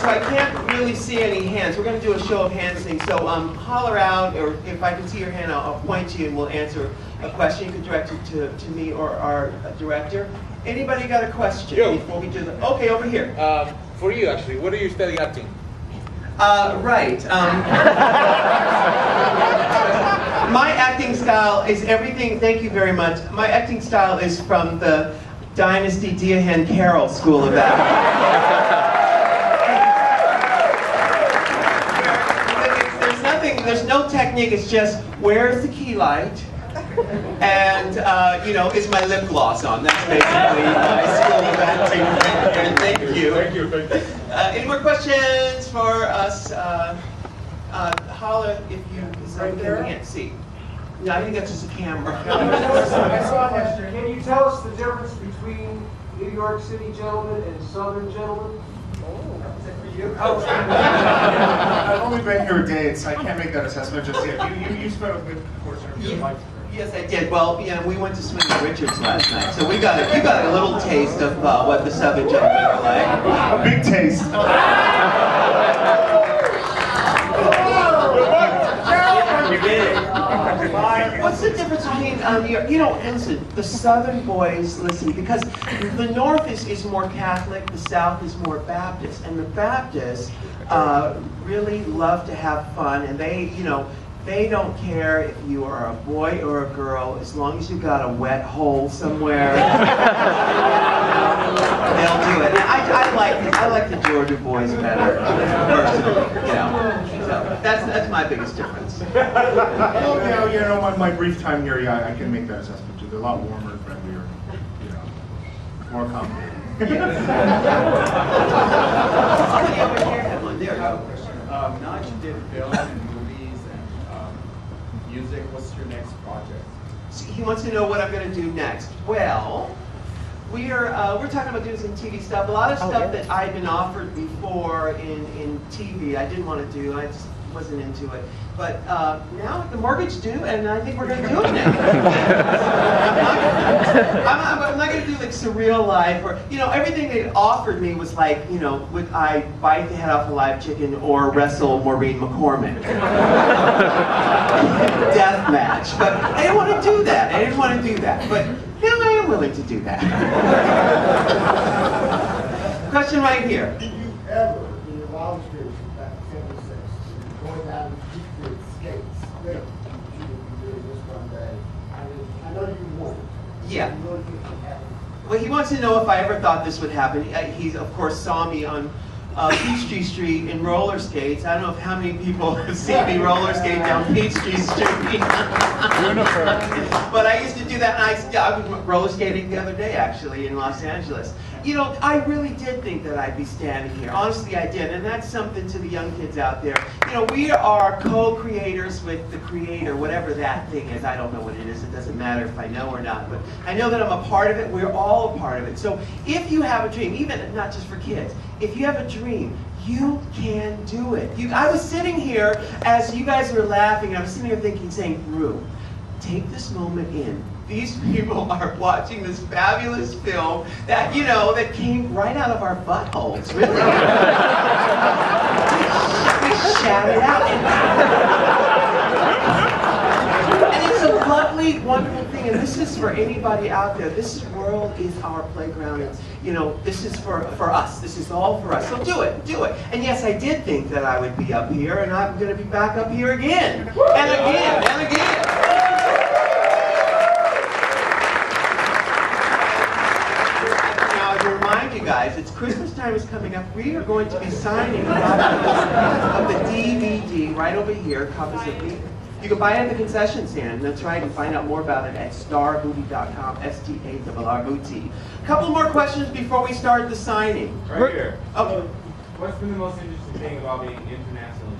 so I can't really see any hands. We're going to do a show of hands thing. So holler out, or if I can see your hand, I'll point to you and we'll answer a question. You can direct it to me or our director. Anybody got a question before we do the? Okay, over here. For you, actually, what are you studying acting? Right. My acting style is everything. Thank you very much. My acting style is from the Dynasty Diahen Carroll School of Acting. There's no technique. It's just where's the key light, and is my lip gloss on? That's basically my school of acting. And thank you. Thank you. Any more questions for us? Holla if you can't see. No, I think that's just a camera. Can you tell us the difference between New York City gentlemen and Southern gentlemen? I've only been here a day, so I can't make that assessment just yet. You spent a good portion of your life. Yes, I did. Well, we went to swing at Richards last night, so we got a little taste of what the Southern gentlemen are like. A big taste. What's the difference between listen, the Southern boys, because the North is more Catholic, the South is more Baptist, and the Baptists really love to have fun, and they don't care if you are a boy or a girl, as long as you've got a wet hole somewhere. They'll do it. And I like the Georgia boys better, personally. So that's my biggest difference. My brief time here, I can make that assessment too. They're a lot warmer, friendlier, more accommodating. Now that you did film and movies and music, what's your next project? He wants to know what I'm going to do next. Well, we're talking about doing some TV stuff. A lot of stuff that I've been offered before in TV I didn't want to do. I just wasn't into it. But now the mortgage due, and I think we're going to do it now. I'm not going to do like surreal life or everything they offered me was like would I bite the head off a live chicken or wrestle Maureen McCormick? Death match. But I didn't want to do that. But now I am willing to do that. Question right here. Did you ever, in your wildest dreams, back in '76, going down and with skates, you would be doing this one day? I know you won't. Yeah. You really think it can happen. Well, he wants to know if I ever thought this would happen. He of course, saw me on Peachtree Street in roller skates. I don't know how many people have seen me roller skate down Peachtree Street. But I used to do that, and I was roller skating the other day, actually, in Los Angeles. I really did think that I'd be standing here. Honestly, I did, and that's something to the young kids out there. We are co-creators with the creator, whatever that thing is. I don't know what it is. It doesn't matter if I know or not, but I know that I'm a part of it. We're all a part of it. So if you have a dream, even not just for kids, if you have a dream, you can do it. I was sitting here as you guys were laughing, and I was sitting here saying, Ru, take this moment in. These people are watching this fabulous film that, that came right out of our buttholes, really. We shout it out. And it's a lovely, wonderful thing, and this is for anybody out there. This world is our playground. It's, this is for us. This is all for us. So do it. And yes, I did think that I would be up here, and I'm going to be back up here again, and again, and again. Guys, it's Christmas time is coming up. We are going to be signing copies of the DVD right over here. Copies of the. You can buy it at the concession stand. That's right. And find out more about it at starrbooty.com. STARRBOOTY. A couple more questions before we start the signing. Right here. Okay. What's been the most interesting thing about being internationally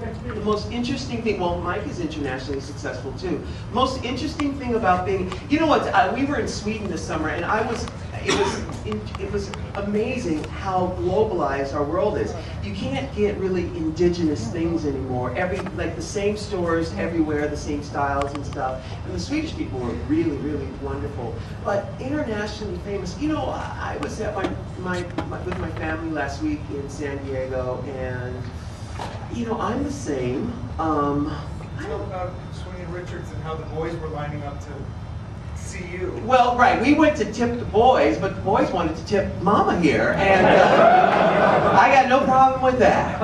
successful? The most interesting thing, well, Mike is internationally successful too. Most interesting thing about being, we were in Sweden this summer, and it was amazing how globalized our world is. You can't get really indigenous things anymore. Like the same stores everywhere, the same styles and stuff. And the Swedish people were really, really wonderful. But internationally famous, you know, I was at with my family last week in San Diego, and you know, I'm the same. Tell about Sweeney Richards and how the boys were lining up to see you. Well, right, we went to tip the boys, but the boys wanted to tip Mama here, and I got no problem with that.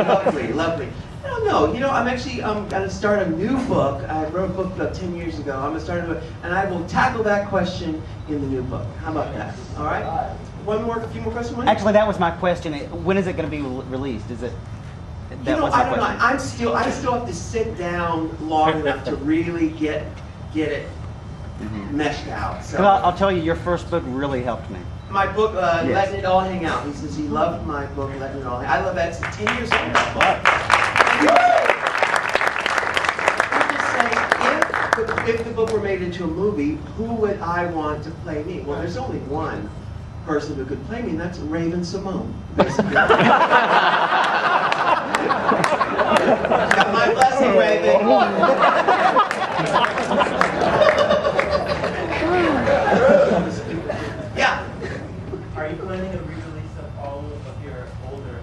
Lovely, lovely. I don't know, you know, I'm actually going to start a new book. I wrote a book about 10 years ago. I'm going to start a book, and I will tackle that question in the new book. How about that? All right? A few more questions, Mike? Actually, that was my question. When is it going to be released? Is it? You know, I don't know. I still have to sit down long enough to really get it meshed out. So I'll tell you, your first book really helped me. my book, Yes. Letting It All Hang Out. He says he loved my book, Letting It All Hang Out. I love that. It's 10 years old. That book. I'm just saying, if the book were made into a movie, who would I want to play me? Well, there's only one person who could play me, and that's Raven Simone. Basically. Got my blessing, Raven. Yeah. Are you planning a re-release of all of your older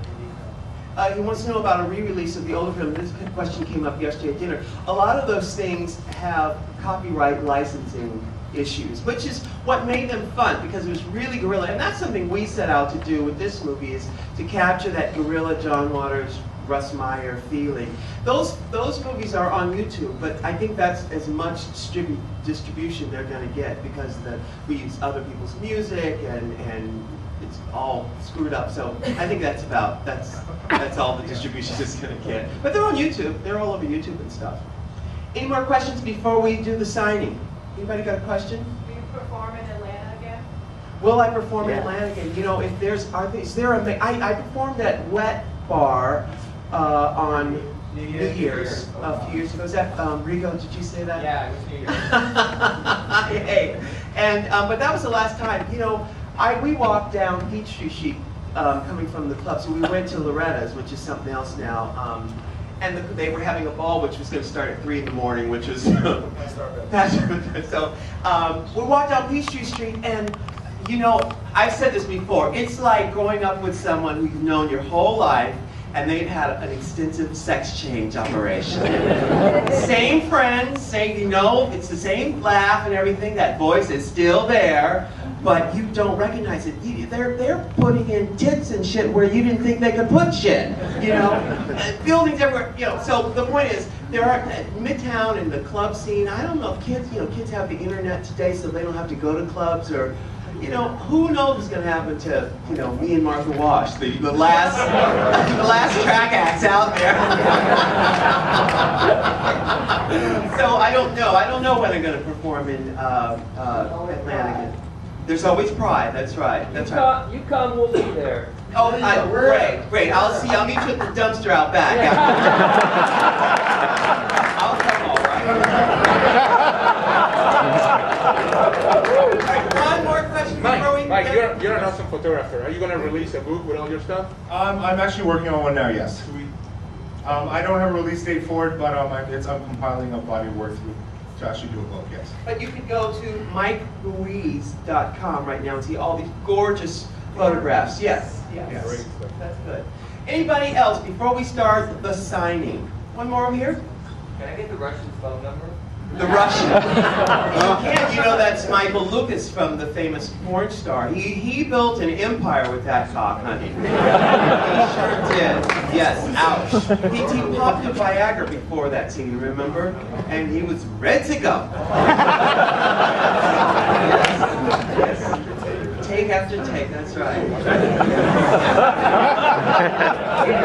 releases? He wants to know about a re-release of the older film. This question came up yesterday at dinner. A lot of those things have copyright licensing issues, which is what made them fun, because it was really guerrilla. And that's something we set out to do with this movie, is to capture that guerrilla John Waters, Russ Meyer feeling. Those movies are on YouTube, but I think that's as much distribution they're going to get, because we use other people's music and it's all screwed up. So I think that's all the distribution is going to get. But they're on YouTube. They're all over YouTube and stuff. Any more questions before we do the signing? Anybody got a question? Will you perform in Atlanta again? Will I perform in Atlanta again? You know, if there's, I performed at Wet Bar on New Year's a few years ago. Was that Rigo? Did you say that? Yeah, it was New Year's. Hey, and but that was the last time. You know, we walked down Peachtree Street coming from the club, so we went to Loretta's, which is something else now. And they were having a ball, which was going to start at 3 in the morning, which was so we walked down Peachtree Street, and you know, I've said this before. It's like growing up with someone who you've known your whole life, and they've had an extensive sex change operation. Same friends, same, you know, it's the same laugh and everything. That voice is still there, but you don't recognize it. They're putting in tits and shit where you didn't think they could put shit. You know, buildings everywhere. You know, so the point is, there are Midtown and the club scene. I don't know if kids have the internet today, so they don't have to go to clubs, or. You know, who knows what's going to happen to, you know, me and Martha Wash, the last track acts out there. So I don't know. I don't know when I'm going to perform in Atlanta again. There's always pride. That's right. That's right. You come, we'll be there. Oh, great. I'll meet you at the dumpster out back. I'll come all right. One more question before we Mike, you're an awesome photographer. Are you going to release a book with all your stuff? I'm actually working on one now, yes. I don't have a release date for it, but I'm compiling a body of work to actually do a book, yes. But you can go to MikeRuiz.com right now and see all these gorgeous photographs. Yes. Yes. That's good. Anybody else before we start the signing? One more over here? Can I get the Russian phone number? The Russian. You can. You know, that's Michael Lucas from the famous porn star. He built an empire with that cock, honey. He sure did. Yes, ouch. He popped a Viagra before that scene, remember? And he was ready to go. Yes. Take after take, that's right. Do you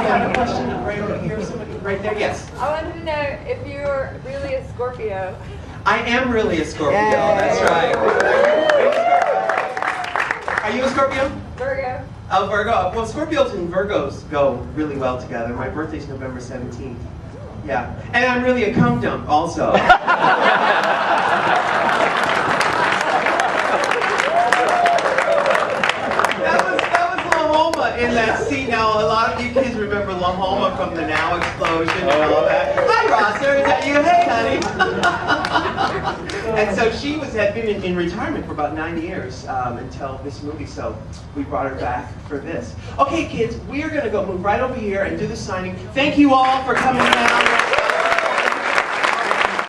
have a question right over here? Somebody right there? Yes. I wanted to know if you're really a Scorpio. I am really a Scorpio, that's right. Are you a Scorpio? Virgo. Oh, Virgo. Well, Scorpios and Virgos go really well together. My birthday's November 17th. Yeah. And I'm really a cum dump also. in that scene. Now, a lot of you kids remember La Homa from the Now explosion and all that. Hi, Rosser, is that you? Hey, honey. And so she had been in retirement for about 9 years until this movie. So we brought her back for this. Okay, kids, we are going to go move right over here and do the signing. Thank you all for coming out.